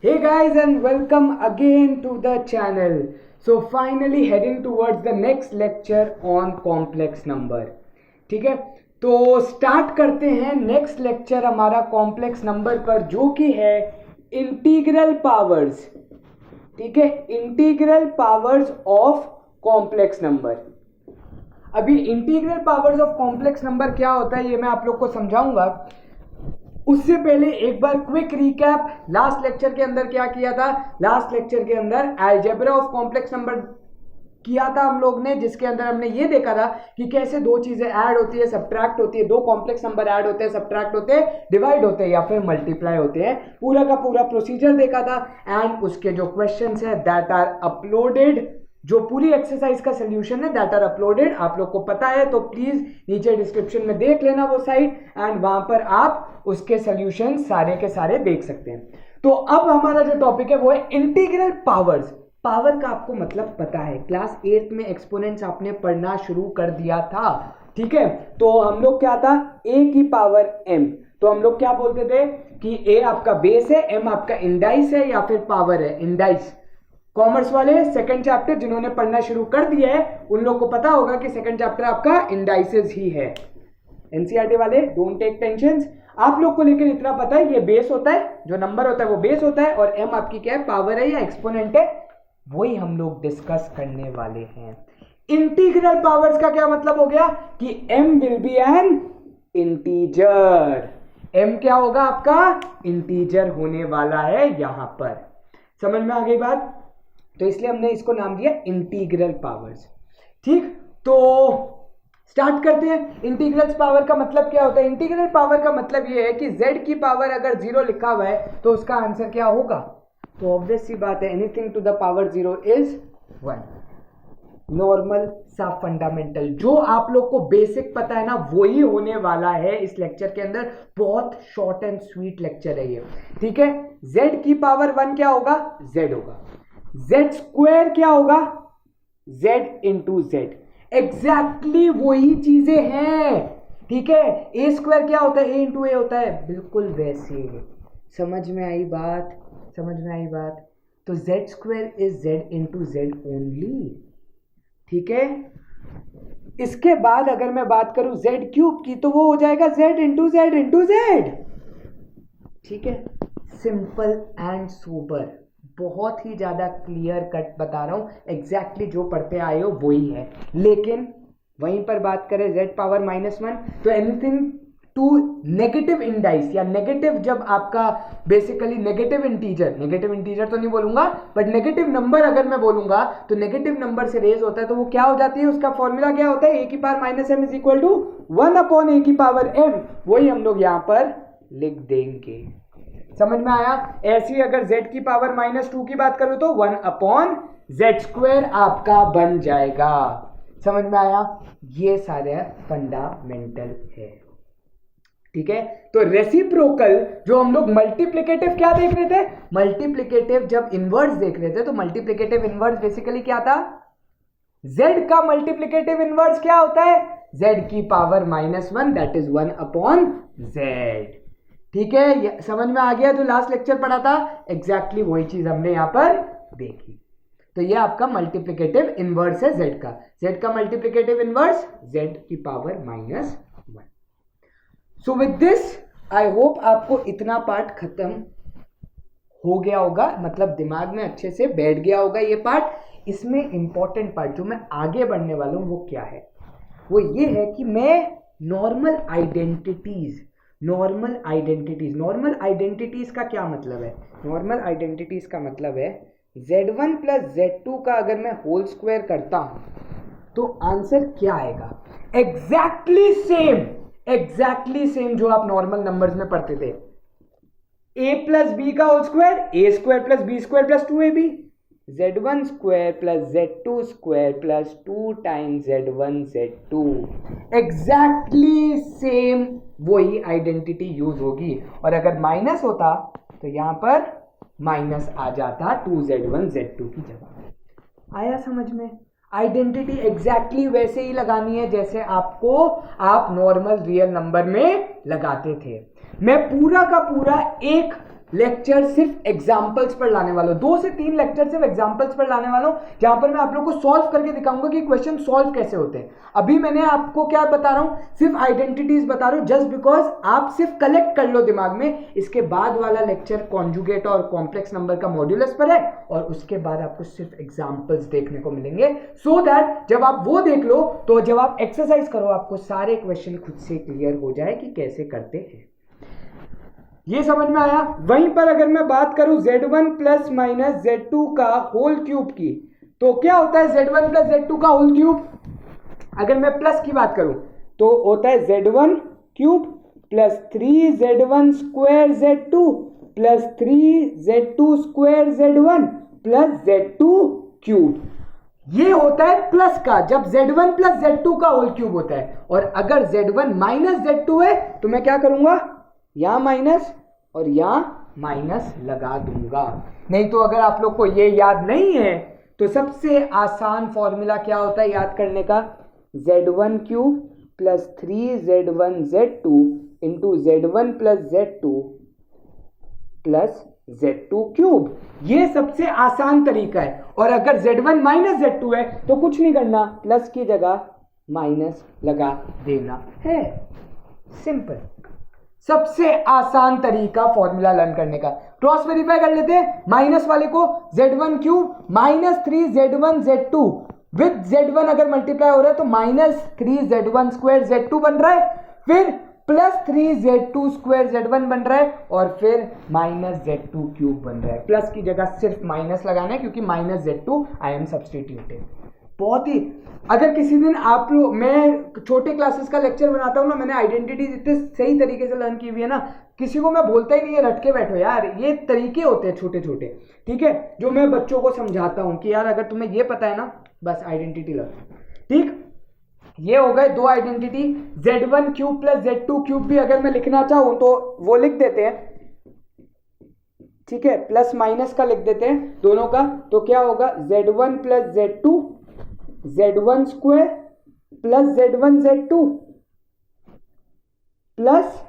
Hey guys and welcome again to the channel. So finally heading towards the next lecture on complex number. ठीक है, तो start करते हैं next lecture हमारा complex number पर, जो कि है इंटीग्रल पावर्स. ठीक है, integral powers of complex number. अभी integral powers of complex number क्या होता है ये मैं आप लोग को समझाऊंगा. उससे पहले एक बार क्विक रिकैप. लास्ट लेक्चर के अंदर क्या किया था? लास्ट लेक्चर के अंदर अलजेब्रा ऑफ कॉम्प्लेक्स नंबर किया था हम लोग ने, जिसके अंदर हमने ये देखा था कि कैसे दो चीजें ऐड होती है, सब्ट्रैक्ट होती है. दो कॉम्प्लेक्स नंबर ऐड होते हैं, सब्ट्रैक्ट होते हैं, डिवाइड होते हैं या फिर मल्टीप्लाई होते हैं. पूरा का पूरा प्रोसीजर देखा था. एंड उसके जो क्वेश्चंस है दैट आर अपलोडेड, जो पूरी एक्सरसाइज का सोल्यूशन है दैट आर अपलोडेड. आप लोग को पता है तो प्लीज नीचे डिस्क्रिप्शन में देख लेना वो साइट, एंड वहां पर आप उसके सोल्यूशन सारे के सारे देख सकते हैं. तो अब हमारा जो टॉपिक है वो है इंटीग्रल पावर्स. पावर का आपको मतलब पता है, क्लास 8 में एक्सपोनेंट्स आपने पढ़ना शुरू कर दिया था. ठीक है, तो हम लोग क्या था, a की पावर m. तो हम लोग क्या बोलते थे कि a आपका बेस है, m आपका इंडाइस है या फिर पावर है, इंडाइस. कॉमर्स वाले सेकंड चैप्टर जिन्होंने पढ़ना शुरू कर दिया है उन लोग को पता होगा कि सेकंड चैप्टर आपका इंडाइसेस ही है. एनसीईआरटी वाले डोंट टेक टेंशन. आप लोग को लेकिन इतना पता है ये बेस होता है, जो नंबर होता है वो बेस होता है, और m आपकी क्या है, पावर है या एक्सपोनेंट है. वही हम लोग डिस्कस करने वाले हैं. इंटीग्रल पावर्स का क्या मतलब हो गया कि m will be N integer. m क्या होगा आपका, इंटीजर होने वाला है यहां पर. समझ में आ गई बात? तो इसलिए हमने इसको नाम दिया इंटीग्रल पावर्स. ठीक, तो स्टार्ट करते हैं. इंटीग्रल पावर का मतलब क्या होता है? इंटीग्रल पावर का मतलब ये है कि z की पावर अगर 0 लिखा हुआ है तो उसका आंसर क्या होगा? तो ऑब्वियस सी बात है, anything to the power 0 is 1. Normal सा फंडामेंटल जो आप लोग को बेसिक पता है ना, वही होने वाला है इस लेक्चर के अंदर. बहुत शॉर्ट एंड स्वीट लेक्चर है ये. ठीक है, z की पावर 1 क्या होगा? z होगा. z स्क्वायर क्या होगा? z into z. एग्जैक्टली वही चीजें हैं. ठीक है, a स्क्वायर क्या होता है? a इंटू a होता है. बिल्कुल वैसे. समझ में आई बात? समझ में आई बात? तो z square is z into z only. ठीक है, इसके बाद अगर मैं बात करूं z क्यूब की तो वो हो जाएगा z into z into z. ठीक है, सिंपल एंड सोबर. बहुत ही ज्यादा क्लियर कट बता रहा हूं. एग्जैक्टली जो पढ़ते आए हो वही है. लेकिन वहीं पर बात करें z पावर -1, तो एनीथिंग टू नेगेटिव इंडाइस या नेगेटिव, जब आपका बेसिकली नेगेटिव इंटीजर तो नहीं बोलूंगा बट नेगेटिव नंबर अगर मैं बोलूंगा तो नेगेटिव नंबर से रेज होता है तो वो क्या हो जाती है, उसका फॉर्मूला क्या होता है, a की power -m is equal to 1 upon a की पावर m. वही हम लोग यहां पर लिख देंगे. समझ में आया? ऐसी अगर z की पावर -2 की बात करूं तो 1 अपॉन z स्क्वायर आपका बन जाएगा. समझ में आया? ये सारे फंडामेंटल है. ठीक है, तो रेसिप्रोकल जो हम लोग मल्टीप्लिकेटिव क्या देख रहे थे, मल्टीप्लिकेटिव जब इनवर्स देख रहे थे तो मल्टीप्लिकेटिव इनवर्स बेसिकली क्या था, z का मल्टीप्लिकेटिव इनवर्स क्या होता है, z की power -1 that is 1 upon z. ठीक है, समझ में आ गया? जो लास्ट लेक्चर पढ़ा था एग्जैक्टली वही चीज हमने यहां पर देखी. तो ये आपका मल्टीप्लिकेटिव इनवर्स है z का मल्टीप्लिकेटिव इनवर्स z की power -1. So with this I hope आपको इतना पार्ट खत्म हो गया होगा, मतलब दिमाग में अच्छे से बैठ गया होगा ये पार्ट. इसमें इंपॉर्टेंट पार्ट जो मैं आगे बढ़ने वाला हूं वो क्या है, वो ये है कि मैं नॉर्मल आइडेंटिटीज का क्या मतलब है. नॉर्मल आइडेंटिटीज का मतलब है z1 प्लस z2 का अगर मैं होल स्क्वायर करता हूं तो आंसर क्या आएगा, एग्जैक्टली सेम जो आप नॉर्मल नंबर्स में पढ़ते थे. a प्लस बी का whole square, a square plus B square plus 2ab, z1 square plus z2 square plus 2 times z1 z2. Exactly same वही आइडेंटिटी यूज होगी. और अगर माइनस होता तो यहां पर माइनस आ जाता 2z1 z2 की जगह. आया समझ में? आइडेंटिटी एग्जैक्टली वैसे ही लगानी है जैसे आप नॉर्मल रियल नंबर में लगाते थे. मैं पूरा का पूरा एक लेक्चर सिर्फ एग्जाम्पल्स पर लाने वाला हूं, 2 से 3 लेक्चर सिर्फ एग्जाम्पल्स पर लाने वाला हूं, जहां पर मैं आप लोग को सॉल्व करके दिखाऊंगा कि क्वेश्चन सॉल्व कैसे होते हैं। अभी मैंने आपको क्या बता रहा हूं, सिर्फ आइडेंटिटीज बता रहा हूं, जस्ट बिकॉज आप सिर्फ कलेक्ट कर लो दिमाग में। इसके बाद वाला लेक्चर कॉन्जुगेट और कॉम्प्लेक्स नंबर का मॉड्यूलस पर है, और उसके बाद आपको सिर्फ एग्जाम्पल्स देखने को मिलेंगे, सो दैट जब आप वो देख लो तो जब आप एक्सरसाइज करो आपको सारे क्वेश्चन खुद से क्लियर हो जाए कि कैसे करते हैं। ये समझ में आया। वहीं पर अगर मैं बात करूं z1 प्लस माइनस z2 का होल क्यूब की, तो क्या होता है z1 प्लस z2 का होल क्यूब? अगर मैं प्लस की बात करूं तो होता है z1 cube plus 3z1 square z2 plus 3z2 square z1 plus z2 cube. ये होता है प्लस का, जब z1 प्लस z2 का होल क्यूब होता है। और अगर z1 माइनस z2 है तो मैं क्या करूंगा, यहां माइनस और यहां माइनस लगा दूंगा। नहीं तो अगर आप लोग को ये याद नहीं है तो सबसे आसान फॉर्मूला क्या होता है याद करने का, z1 cube plus 3z1 z2 into z1 plus z2 plus z2 cube. ये सबसे आसान तरीका है। और अगर z1 माइनस z2 है तो कुछ नहीं करना, प्लस की जगह माइनस लगा देना है। सिंपल, सबसे आसान तरीका फॉर्मूला लर्न करने का। क्रॉस वेरीफाई कर लेते हैं माइनस वाले को, z1 cube minus 3z1 z2 with z1 अगर मल्टीप्लाई हो रहा है तो माइनस 3z1 स्क्वायर z2 बन रहा है, फिर प्लस 3z2 स्क्वायर z1 बन रहा है, और फिर माइनस z2 क्यूब बन रहा है। प्लस की जगह सिर्फ माइनस लगाना है क्योंकि minus z2 I am substituted. बहुत ही, अगर किसी दिन आप लोग, मैं छोटे क्लासेस का लेक्चर बनाता हूँ ना, मैंने आइडेंटिटी इतने सही तरीके से लर्न की हुई है ना, किसी को मैं बोलता ही नहीं है रट के बैठो यार, ये तरीके होते हैं छोटे छोटे, ठीक है, जो मैं बच्चों को समझाता हूँ कि यार अगर तुम्हें ये पता है ना, बस आइडेंटिटी लर्न। ठीक, ये हो गए 2 identity. z1 cube plus z2 cube भी अगर मैं लिखना चाहूँ तो वो लिख देते हैं, ठीक है, प्लस माइनस का लिख देते हैं दोनों का, तो क्या होगा z1 plus z2 z1 square plus z1 z2 plus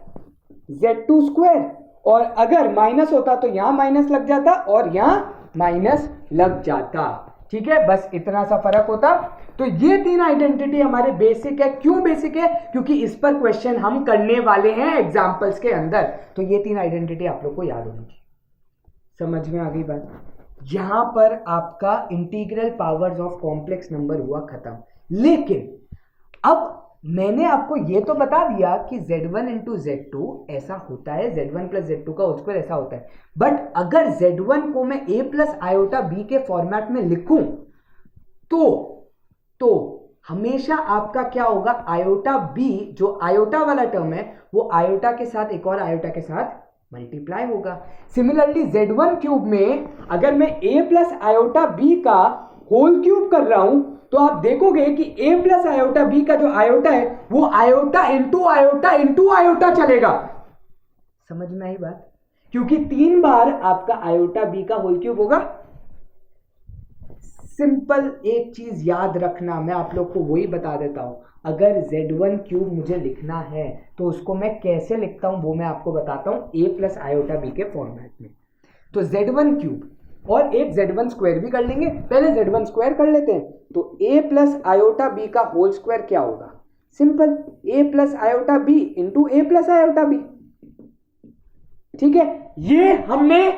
z2 square. और अगर माइनस होता तो यहां माइनस लग जाता और यहां माइनस लग जाता, ठीक है, बस इतना सा फर्क होता। तो ये 3 आइडेंटिटी हमारे बेसिक है। क्यों बेसिक है? क्योंकि इस पर क्वेश्चन हम करने वाले हैं एग्जाम्पल्स के अंदर। तो ये 3 आइडेंटिटी आप लोग को याद होनी चाहिए। समझ में आ गई बात? यहां पर आपका integral powers of complex number हुआ खत्म। लेकिन अब मैंने आपको ये तो बता दिया कि z1 इंटू z2 ऐसा होता है, z1 प्लस z2 का होल स्क्वायर ऐसा होता है। बट अगर z1 को मैं a प्लस आयोटा b के फॉर्मेट में लिखूं तो हमेशा आपका क्या होगा, आयोटा b जो आयोटा वाला टर्म है वो आयोटा के साथ एक और आयोटा के साथ मल्टीप्लाई होगा। सिमिलरली z1 क्यूब में अगर मैं a प्लस आयोटा b का होल क्यूब कर रहा हूं तो आप देखोगे कि a प्लस आयोटा b का जो आयोटा है वो iota into iota into iota चलेगा। समझ में आई बात? क्योंकि 3 बार आपका आयोटा b का होल क्यूब होगा। सिंपल एक चीज याद रखना, मैं आप लोग को वही बता देता हूं। अगर z1 क्यूब मुझे लिखना है तो उसको मैं कैसे लिखता हूं वो मैं आपको बताता हूं, a प्लस आयोटा b के फॉर्मेट में। तो z1 क्यूब और एक z1 स्क्वायर भी कर लेंगे, पहले z1 स्क्वायर कर लेते हैं। तो a प्लस आयोटा b का होल स्क्वायर क्या होगा? Simple, a plus iota b into a plus iota b। ठीक है, ये हमने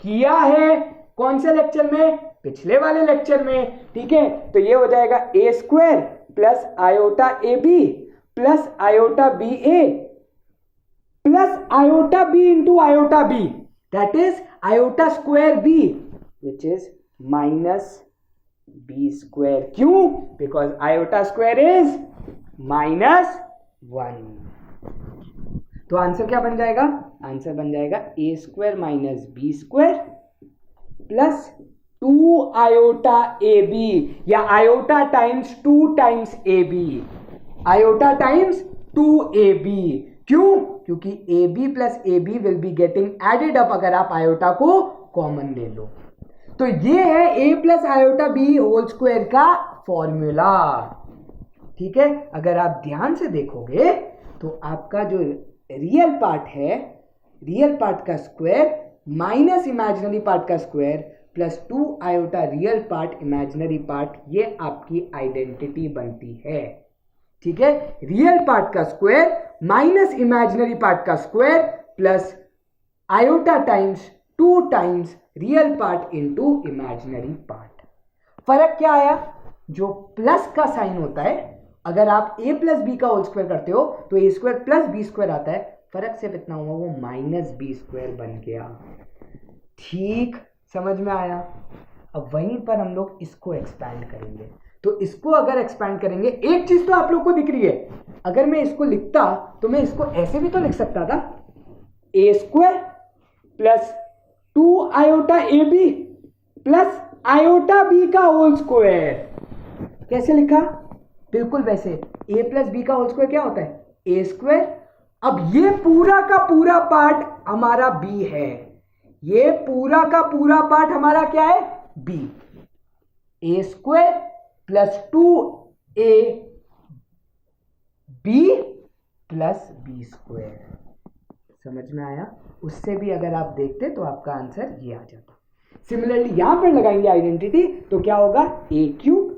किया है कौन से लेक्चर में? पिछले वाले लेक्चर में। ठीक है, तो ये हो जाएगा a square plus iota A B plus iota b a plus iota b into iota b, that is iota square b which is minus b square. क्यों? Because iota square is -1। तो answer क्या बन जाएगा? Answer बन जाएगा a square minus b square plus 2 iota A b, या iota times 2 times a b, iota times 2ab। क्यों? क्योंकि ab plus a b will be getting added up अगर आप आयोटा को कॉमन ले लो। तो ये है a plus iota B whole square का फॉर्मूला। ठीक है, अगर आप ध्यान से देखोगे तो आपका जो रियल पार्ट है, रियल पार्ट का स्क्वायर माइनस इमेजिनरी पार्ट का square plus 2 iota real part imaginary part, ये आपकी आइडेंटिटी बनती है। ठीक है, रियल पार्ट का स्क्वायर माइनस इमेजिनरी पार्ट का square plus iota times 2 times real part into imaginary part. फर्क क्या आया? जो प्लस का साइन होता है, अगर आप a प्लस बी का होल स्क्वायर करते हो तो a square plus B square आता है, फर्क सिर्फ इतना हुआ, वो माइनस बी स्क्वायर बन गया। ठीक, समझ में आया? अब वहीं पर हम लोग इसको एक्सपैंड करेंगे। तो इसको अगर एक्सपैंड करेंगे, एक चीज तो आप लोग को दिख रही है, अगर मैं इसको लिखता तो मैं इसको ऐसे भी तो लिख सकता था, a square plus 2 iota A B plus iota B का होल स्क्वायर। कैसे लिखा? बिल्कुल वैसे, a प्लस बी का होल स्क्वायर क्या होता है? a square. अब ये पूरा का पूरा पार्ट हमारा b है, ये पूरा का पूरा पार्ट हमारा क्या है? b। a square plus 2a b plus b square. समझ में आया? उससे भी अगर आप देखते तो आपका आंसर ये आ जाता। सिमिलरली यहां पर लगाएंगे आइडेंटिटी, तो क्या होगा? a cube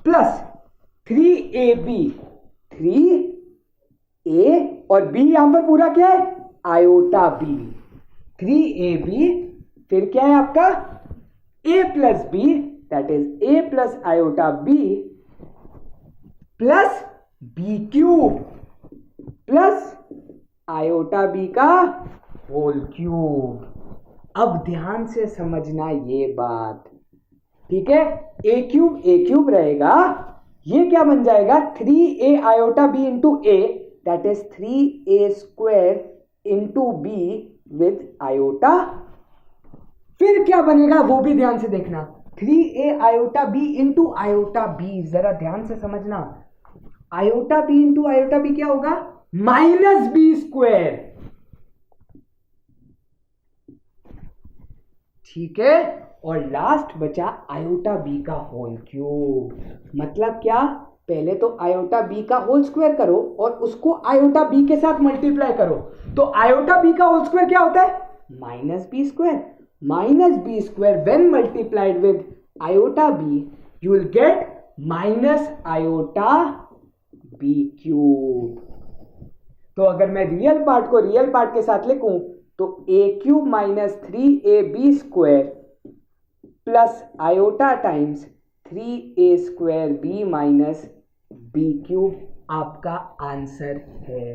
plus 3ab, 3a और b, यहां पर पूरा क्या है? Iota b। 3ab फिर क्या है आपका? a plus b, that is a plus iota b plus b cube plus iota b का होल क्यूब। अब दैन से समझना ये बात, ठीक है? a क्यूब रहेगा, ये क्या बन जाएगा? 3a iota b into a, that is 3a square into b with iota. फिर क्या बनेगा वो भी ध्यान से देखना, 3a iota b into iota b। जरा ध्यान से समझना, iota b into iota b क्या होगा? Minus b square. ठीक है, और लास्ट बचा आयोटा b का होल क्यूब। मतलब क्या? पहले तो आयोटा b का होल स्क्वायर करो और उसको आयोटा b के साथ मल्टीप्लाई करो, तो आयोटा b का होल स्क्वायर क्या होता है? Minus b square. Minus b square when multiplied with iota b, you will get minus iota b cube. तो अगर मैं रियल पार्ट को रियल पार्ट के साथ लिखूं तो a cube minus 3ab square plus iota times 3a square b minus b cube आपका answer है।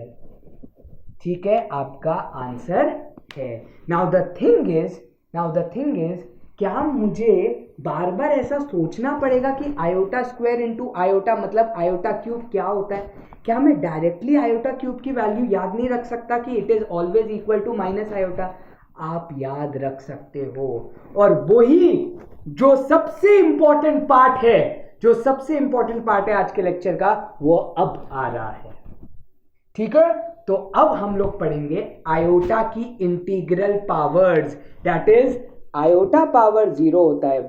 ठीक है, आपका आंसर है। नाउ द थिंग इज क्या मुझे बार बार ऐसा सोचना पड़ेगा कि आयोटा स्क्वायर इंटू आयोटा मतलब आयोटा क्यूब क्या होता है? क्या मैं डायरेक्टली आयोटा क्यूब की वैल्यू याद नहीं रख सकता कि it is always equal to minus iota? आप याद रख सकते हो, और वही जो सबसे इंपॉर्टेंट पार्ट है आज के लेक्चर का, वो अब आ रहा है। ठीक है, तो अब हम लोग पढ़ेंगे आयोटा की integral powers. That is iota power 0 होता है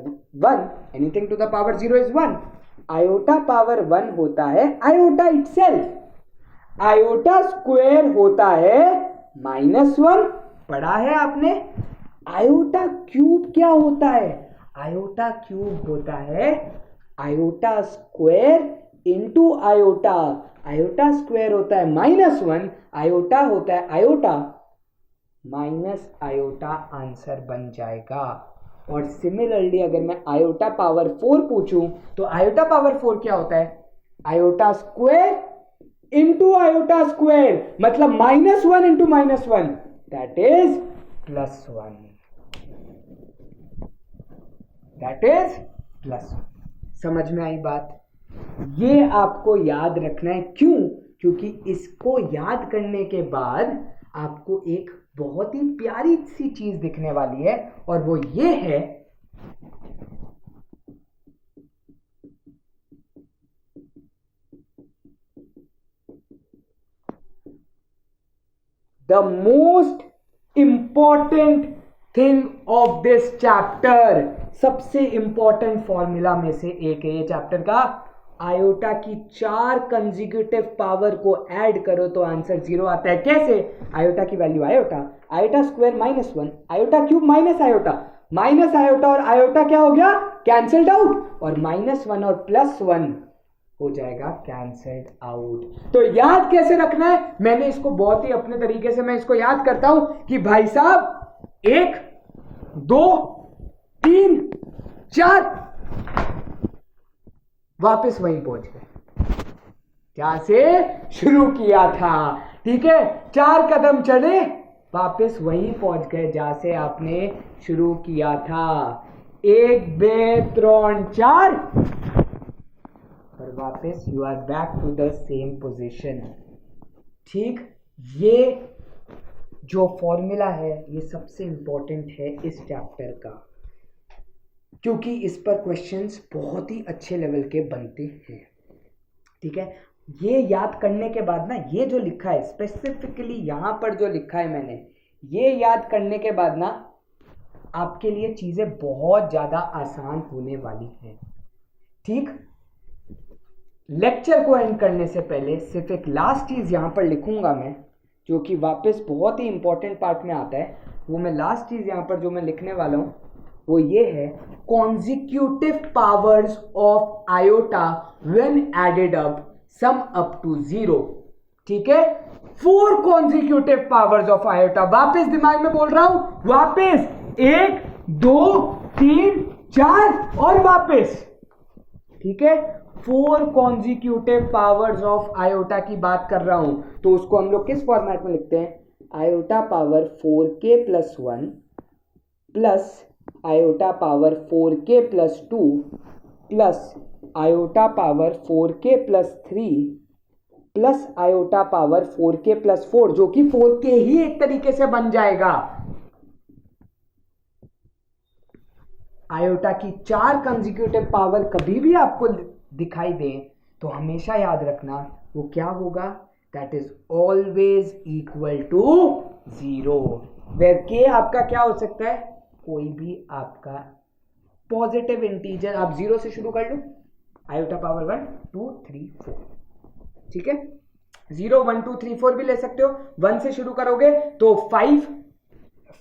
1, anything to the power 0 is 1। Iota power 1 होता है आयोटा इटसेल्फ। आयोटा स्क्वायर होता है -1, पढ़ा है आपने। आयोटा क्यूब क्या होता है? आयोटा क्यूब होता है iota square into iota. Iota square होता है -1, आयोटा होता है आयोटा माइनस आयोटा, आंसर बन जाएगा। और सिमिलरली अगर मैं आयोटा पावर 4 पूछूं तो आयोटा पावर 4 क्या होता है? Iota square into iota square, मतलब -1 into -1, that is +1। That is +1। समझ में आई बात? ये आपको याद रखना है। क्यों? क्योंकि इसको याद करने के बाद आपको एक बहुत ही प्यारी सी चीज दिखने वाली है, और वो ये है the most important thing of this chapter. सबसे इंपॉर्टेंट फॉर्मूला में से एक है ये चैप्टर का, आयोटा की 4 कंसेक्यूटिव पावर को ऐड करो तो आंसर 0 आता है। कैसे? आयोटा की value iota, iota square -1, iota cube minus iota और आयोटा क्या हो गया? कैंसल्ड आउट, और -1 और +1 हो जाएगा कैंसल्ड आउट। तो याद कैसे रखना है? मैंने इसको बहुत ही अपने तरीके से मैं इसको याद करता हूं कि भाई साहब 1 2 3 4 वापस वहीं पहुंच गए जहां से शुरू किया था। ठीक है, 4 कदम चले, वापस वहीं पहुंच गए जहां से आपने शुरू किया था। 1 2 3 4 और वापस you are back to the same position. ठीक, ये जो फॉर्मूला है ये सबसे इंपॉर्टेंट है इस चैप्टर का, क्योंकि इस पर क्वेश्चंस बहुत ही अच्छे लेवल के बनते हैं। ठीक है, ये याद करने के बाद ना, ये जो लिखा है स्पेसिफिकली यहां पर जो लिखा है मैंने, ये याद करने के बाद ना आपके लिए चीजें बहुत ज्यादा आसान होने वाली हैं। ठीक, लेक्चर को एंड करने से पहले सिर्फ एक लास्ट चीज यहां पर लिखूंगा मैं, जो कि वापस बहुत ही इंपॉर्टेंट पार्ट में आता है। वो मैं लास्ट चीज यहां पर जो मैं लिखने वाला हूं वो ये है, consecutive powers of iota when added up sum up to 0। ठीक है, 4 कॉन्जिक्यूटिव पावर्स ऑफ आयोटा, वापस दिमाग में बोल रहा हूं, वापस 1 2 3 4 और वापस। ठीक है, 4 कॉन्जिक्यूटिव पावर्स ऑफ आयोटा की बात कर रहा हूं, तो उसको हम लोग किस फॉर्मेट में लिखते हैं? Iota power 4k + 1 plus iota power 4k + 2 plus iota power 4k + 3 plus iota power 4k + 4, जो कि 4k ही एक तरीके से बन जाएगा। आयोटा की 4 कंसेक्यूटिव पावर कभी भी आपको दिखाई दे तो हमेशा याद रखना वो क्या होगा? That is always equal to 0, where k आपका क्या हो सकता है? कोई भी आपका पॉजिटिव इंटीजर। आप 0 से शुरू कर लो, आयोटा पावर 1 2 3 4। ठीक है, 0 1 2 3 4 भी ले सकते हो। 1 से शुरू करोगे तो 5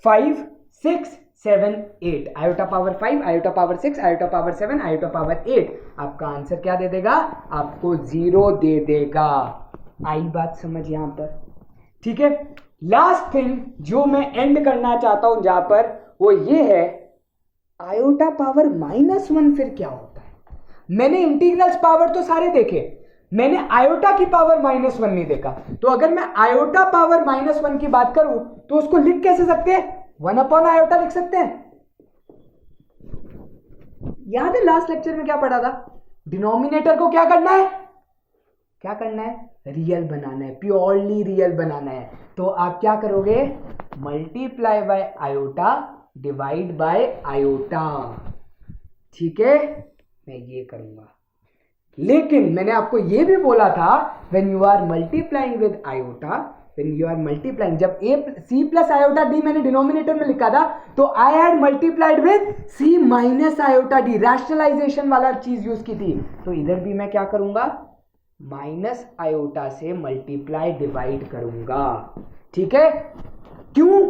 5 6 7 8, iota power 5 iota power 6 iota power 7 iota power 8। आपका आंसर क्या दे देगा? आपको 0 दे देगा। आई बात समझ यहां पर? ठीक है, लास्ट थिंग जो मैं एंड करना चाहता हूं जहां पर, वो ये है, आयोटा पावर -1 फिर क्या होता है? मैंने इंटीग्रल्स पावर तो सारे देखे, मैंने आयोटा की पावर -1 नहीं देखा। तो अगर मैं आयोटा पावर -1 की बात करूं तो उसको लिख कैसे सकते हैं? 1 आयोटा लिख सकते हैं। याद है लास्ट लेक्चर में क्या पढ़ा था? डिनोमिनेटर को क्या करना है? क्या करना है? रियल बनाना है, प्योरली रियल बनाना है। तो आप क्या करोगे? Multiply by iota divide by iota. ठीक है, मैं ये करूंगा। लेकिन मैंने आपको ये भी बोला था, when you are multiplying with iota, when you are multiplying, जब c + आयोटा d मैंने डिनोमिनेटर में लिखा था तो I had multiplied with c - iota d, rationalization वाला चीज यूज की थी। तो इधर भी मैं क्या करूंगा? माइनस आयोटा से मल्टीप्लाई डिवाइड करूंगा। ठीक है, क्यों?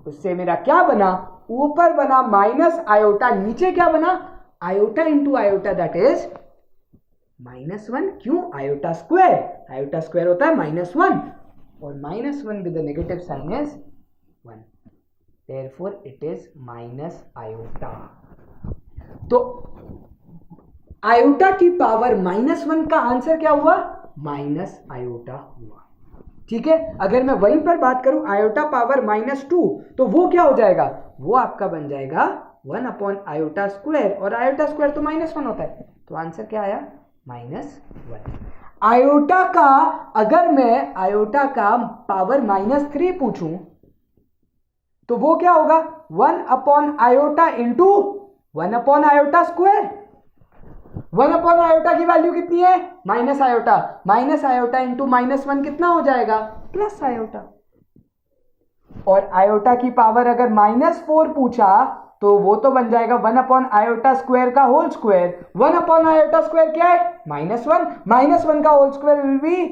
उससे मेरा क्या बना? ऊपर बना माइनस आयोटा, नीचे क्या बना? Iota into iota, that is -1। क्यों? आयोटा स्क्वायर होता है -1, और -1 with the negative sign is 1, therefore it is minus iota. तो आयोटा की पावर -1 का आंसर क्या हुआ? माइनस आयोटा हुआ। ठीक है, अगर मैं वहीं पर बात करूं आयोटा पावर -2 तो वो क्या हो जाएगा? वो आपका बन जाएगा 1 आयोटा स्क्वायर, और आयोटा स्क्वायर तो -1 होता है। तो आंसर क्या आया? -1। आयोटा का, अगर मैं आयोटा का पावर -3 पूछूं तो वो क्या होगा? 1 iota into 1 iota square. 1 iota की वैल्यू कितनी है? माइनस आयोटा इंटू -1 कितना हो जाएगा? Plus iota. और आयोटा की पावर अगर -4 पूछा तो वो तो बन जाएगा 1 अपॉन आयोटा स्क्वायर का whole square. 1 upon iota square क्या है? -1, -1 का होल स्क्वायर विल बी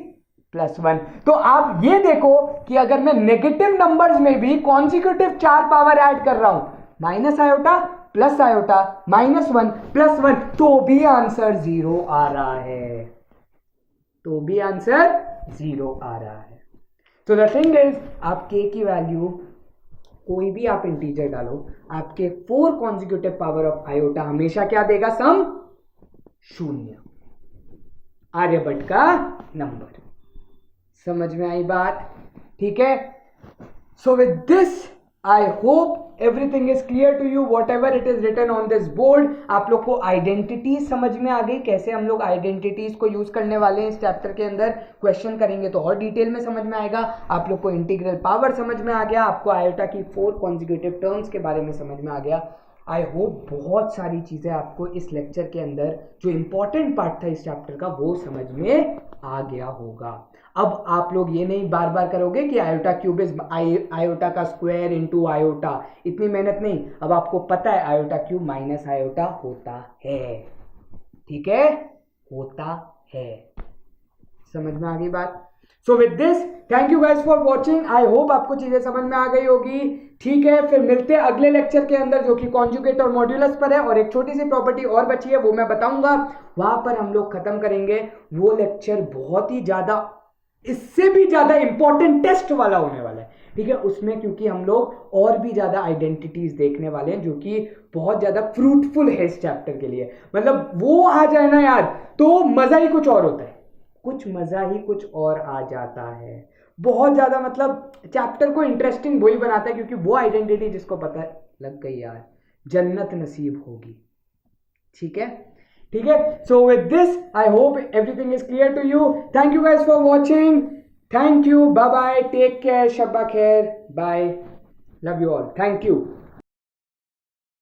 +1। तो आप ये देखो कि अगर मैं नेगेटिव नंबर्स में भी कॉन्जिक्यूटिव 4 पावर ऐड कर रहा हूं, माइनस आयोटा प्लस आयोटा -1 +1, तो भी आंसर 0 आ रहा है, तो भी आंसर 0 आ रहा है। तो द थिंग इज, आप k की वैल्यू कोई भी आप इंटीजर डालो, आपके 4 कॉन्जिक्यूटिव पावर ऑफ आयोटा हमेशा क्या देगा? सम 0, आर्यभट्ट का नंबर। समझ में आई बात? ठीक है। So with this I hope everything is clear to you, whatever it is written on this board. आप लोग को आइडेंटिटीज समझ में आ गई, कैसे हम लोग आइडेंटिटीज को यूज करने वाले हैं इस चैप्टर के अंदर। क्वेश्चन करेंगे तो और डिटेल में समझ में आएगा। आप लोग को इंटीग्रल पावर समझ में आ गया, आपको आयोटा की 4 कॉन्जिक्यूटिव टर्म्स के बारे में समझ में आ गया। आई होप बहुत सारी चीजें आपको इस लेक्चर के अंदर, जो इंपॉर्टेंट पार्ट था इस चैप्टर का, वो समझ में आ गया होगा। अब आप लोग ये नहीं बार बार करोगे कि आयोटा क्यूब इज आयोटा का स्क्वायर इनटू आयोटा, इतनी मेहनत नहीं। अब आपको पता है आयोटा क्यूब माइनस आयोटा होता है, ठीक है, होता है। समझ में आ गई बात? सो with this, thank you guys for watching. I hope आपको चीजें समझ में आ गई होगी। ठीक है, फिर मिलते हैं अगले लेक्चर के अंदर, जो कि कॉन्जुगेट और मॉड्यूलस पर है, और एक छोटी सी प्रॉपर्टी और बची है, वो मैं बताऊंगा, वहां पर हम लोग खत्म करेंगे। वो लेक्चर बहुत ही ज्यादा, इससे भी ज्यादा इंपॉर्टेंट टेस्ट वाला होने वाला है, ठीक है। उसमें क्योंकि हम लोग और भी ज्यादा आइडेंटिटीज देखने वाले हैं, जो कि बहुत ज्यादा फ्रूटफुल है इस चैप्टर के लिए। मतलब वो आ जाए ना यार, तो मजा ही कुछ और होता है, कुछ मजा ही कुछ और आ जाता है। बहुत ज्यादा, मतलब चैप्टर को इंटरेस्टिंग वही बनाता है, क्योंकि वो आइडेंटिटी जिसको पता है, लग गई यार, जन्नत नसीब होगी। ठीक है, ठीक है। So with this I hope everything is clear to you. Thank you guys for watching, thank you, bye bye, take care, शब्बा खैर, bye, love you all, thank you.